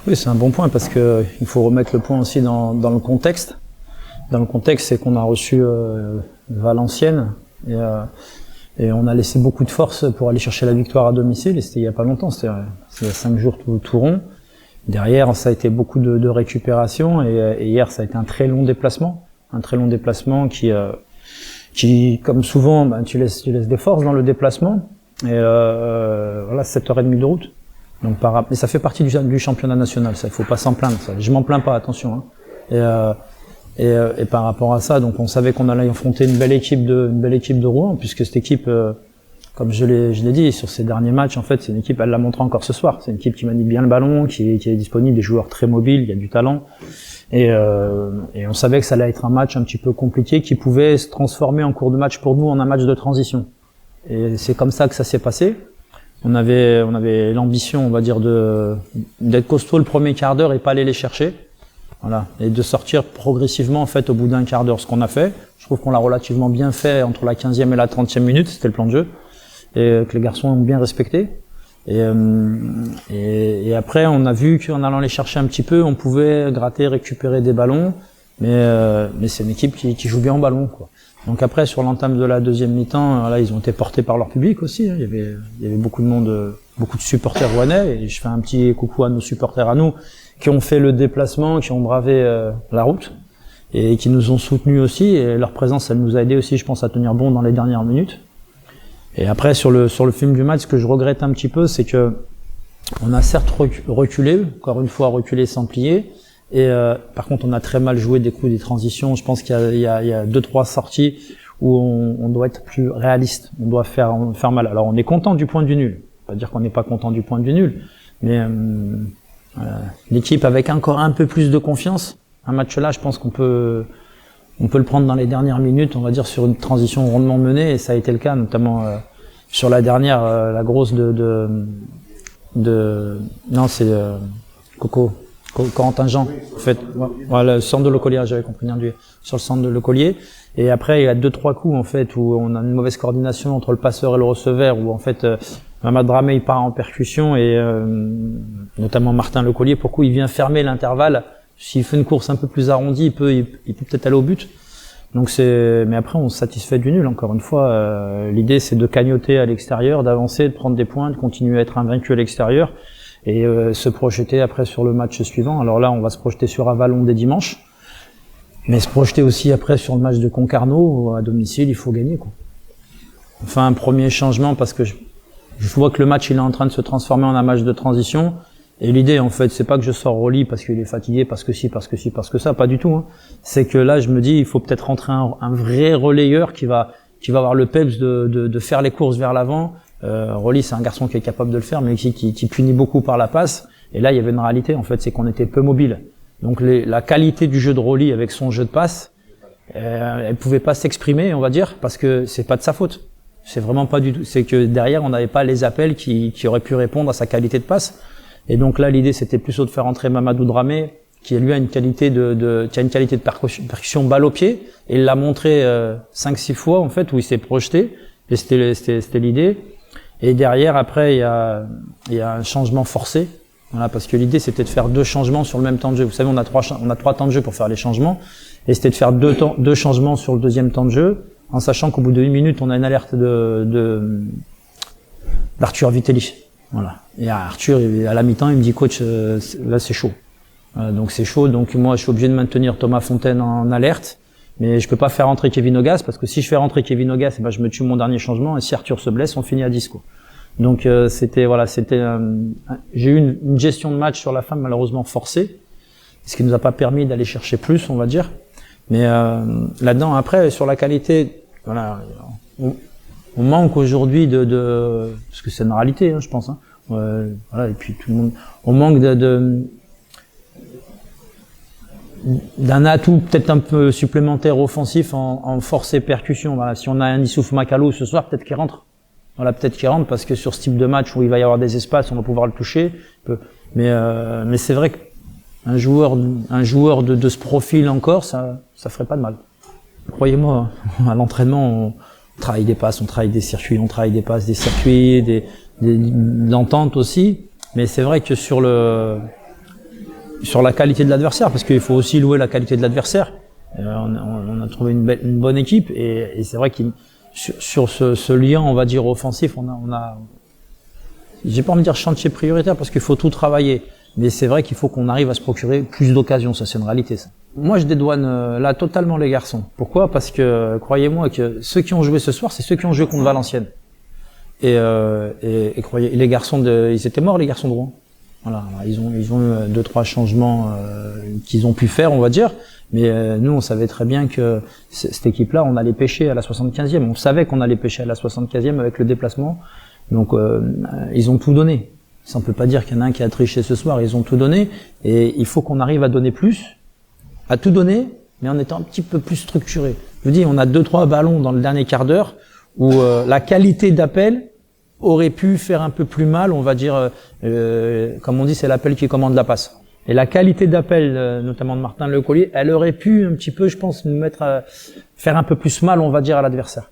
Oui, c'est un bon point parce que il faut remettre le point aussi dans le contexte. Dans le contexte, c'est qu'on a reçu Valenciennes et on a laissé beaucoup de force pour aller chercher la victoire à domicile. Et c'était il y a pas longtemps, c'était il y a 5 jours tout rond. Derrière, ça a été beaucoup de récupération et hier, ça a été un très long déplacement qui comme souvent, ben, tu laisses des forces dans le déplacement. Et voilà, 7h30 de route. Donc mais ça fait partie du championnat national, ça, il faut pas s'en plaindre. Ça. Je m'en plains pas, attention. Hein. Et par rapport à ça, donc on savait qu'on allait affronter une belle équipe de Rouen, puisque cette équipe, comme je l'ai dit, sur ces derniers matchs, en fait, c'est une équipe, elle l'a montré encore ce soir. C'est une équipe qui manie bien le ballon, qui est disponible, des joueurs très mobiles, il y a du talent. Et on savait que ça allait être un match un petit peu compliqué, qui pouvait se transformer en cours de match pour nous en un match de transition. Et c'est comme ça que ça s'est passé. On avait l'ambition, on va dire, d'être costaud le premier quart d'heure et pas aller les chercher. Voilà. Et de sortir progressivement, en fait, au bout d'un quart d'heure. Ce qu'on a fait. Je trouve qu'on l'a relativement bien fait entre la 15e et la 30e minute. C'était le plan de jeu. Et que les garçons ont bien respecté. Et après, on a vu qu'en allant les chercher un petit peu, on pouvait gratter, récupérer des ballons. Mais c'est une équipe qui joue bien au ballon, quoi. Donc après, sur l'entame de la deuxième mi-temps, là, ils ont été portés par leur public aussi. Hein. Il y avait beaucoup de monde, beaucoup de supporters rouennais. Et je fais un petit coucou à nos supporters à nous, qui ont fait le déplacement, qui ont bravé la route et qui nous ont soutenus aussi. Et leur présence, elle nous a aidé aussi, je pense, à tenir bon dans les dernières minutes. Et après, sur le film du match, ce que je regrette un petit peu, c'est que on a certes reculé, encore une fois reculé sans plier. Et par contre, on a très mal joué des coups des transitions. Je pense qu'il y a 2-3 sorties où on doit être plus réaliste. On doit faire mal. Alors, on est content du point du nul. Pas dire qu'on n'est pas content du point du nul, mais l'équipe avec encore un peu plus de confiance. Un match là, je pense qu'on peut le prendre dans les dernières minutes, on va dire, sur une transition rondement menée, et ça a été le cas, notamment sur la dernière, la grosse non, c'est Corentin Jean, en fait, voilà, le centre de Le Collier, j'avais compris sur le centre de Le Collier. Et après, il y a 2-3 coups, en fait, où on a une mauvaise coordination entre le passeur et le receveur, où en fait, Mamad Dramé, il part en percussion, et notamment Martin Le Collier, pourquoi il vient fermer l'intervalle. S'il fait une course un peu plus arrondie, il peut peut-être aller au but. Donc mais après, on se satisfait du nul, encore une fois. L'idée, c'est de cagnotter à l'extérieur, d'avancer, de prendre des points, de continuer à être invaincu à l'extérieur, et se projeter après sur le match suivant. Alors là, on va se projeter sur Avallon dès dimanche, mais se projeter aussi après sur le match de Concarneau à domicile. Il faut gagner, quoi. Enfin, un premier changement, parce que je vois que le match il est en train de se transformer en un match de transition. Et l'idée, en fait, c'est pas que je sors Rolly parce qu'il est fatigué, parce que parce que ça, pas du tout. Hein. C'est que là, je me dis, il faut peut-être rentrer un vrai relayeur qui va avoir le peps de faire les courses vers l'avant. Rolly, c'est un garçon qui est capable de le faire, mais qui punit beaucoup par la passe. Et là, il y avait une réalité, en fait, c'est qu'on était peu mobile. Donc la qualité du jeu de Rolly avec son jeu de passe, elle pouvait pas s'exprimer, on va dire, parce que c'est pas de sa faute. C'est vraiment pas du tout. C'est que derrière, on n'avait pas les appels qui auraient pu répondre à sa qualité de passe. Et donc là, l'idée, c'était plutôt de faire entrer Mamadou Dramé, qui lui a une qualité de percussion balle au pied, et il l'a montré 5-6 fois, en fait, où il s'est projeté. Et c'était l'idée. Et derrière, après, il y a un changement forcé. Voilà, parce que l'idée, c'était de faire 2 changements sur le même temps de jeu. Vous savez, on a 3 temps de jeu pour faire les changements. Et c'était de faire 2 changements sur le deuxième temps de jeu, en sachant qu'au bout de 8 minutes, on a une alerte d'Arthur Vitelli. Voilà. Et Arthur, à la mi-temps, il me dit, coach, là, c'est chaud. Donc c'est chaud. Donc moi, je suis obligé de maintenir Thomas Fontaine en alerte. Mais je peux pas faire rentrer Kevin Augas, parce que si je fais rentrer Kevin Augas, je me tue mon dernier changement. Et si Arthur se blesse, on finit à 10, quoi. Donc j'ai eu une gestion de match sur la fin, malheureusement forcée, ce qui nous a pas permis d'aller chercher plus, on va dire. Mais là-dedans, après, sur la qualité, voilà, on manque aujourd'hui parce que c'est une réalité, hein, je pense. Hein. Voilà, et puis tout le monde, on manque d'un atout peut-être un peu supplémentaire offensif en force et percussion. Voilà, si on a un Issouf Makalo ce soir, peut-être qu'il rentre. Voilà, peut-être qu'il rentre, parce que sur ce type de match où il va y avoir des espaces, on va pouvoir le toucher. Mais c'est vrai qu'un joueur de ce profil encore, ça ferait pas de mal. Croyez-moi, à l'entraînement, on travaille des passes, on travaille des circuits, on travaille des passes, des circuits, des ententes aussi. Mais c'est vrai que sur sur la qualité de l'adversaire, parce qu'il faut aussi louer la qualité de l'adversaire. On a trouvé une bonne équipe et c'est vrai qu'il sur ce lien, on va dire offensif, on a j'ai pas envie de dire chantier prioritaire parce qu'il faut tout travailler, mais c'est vrai qu'il faut qu'on arrive à se procurer plus d'occasions, ça c'est une réalité ça. Moi je dédouane là totalement les garçons. Pourquoi? Parce que croyez-moi que ceux qui ont joué ce soir, c'est ceux qui ont joué contre Valenciennes. Et croyez, les garçons ils étaient morts les garçons de Rouen. Voilà, ils ont eu 2-3 changements qu'ils ont pu faire, on va dire. Mais nous, on savait très bien que cette équipe-là, on allait pêcher à la 75e. On savait qu'on allait pêcher à la 75e avec le déplacement. Donc, ils ont tout donné. Ça, on peut pas dire qu'il y en a un qui a triché ce soir. Ils ont tout donné. Et il faut qu'on arrive à donner plus, à tout donner, mais en étant un petit peu plus structuré. Je vous dis, on a 2-3 ballons dans le dernier quart d'heure où la qualité d'appel aurait pu faire un peu plus mal. On va dire, comme on dit, c'est l'appel qui commande la passe. Et la qualité d'appel, notamment de Martin Le Collier, elle aurait pu un petit peu, je pense, nous faire un peu plus mal, on va dire, à l'adversaire.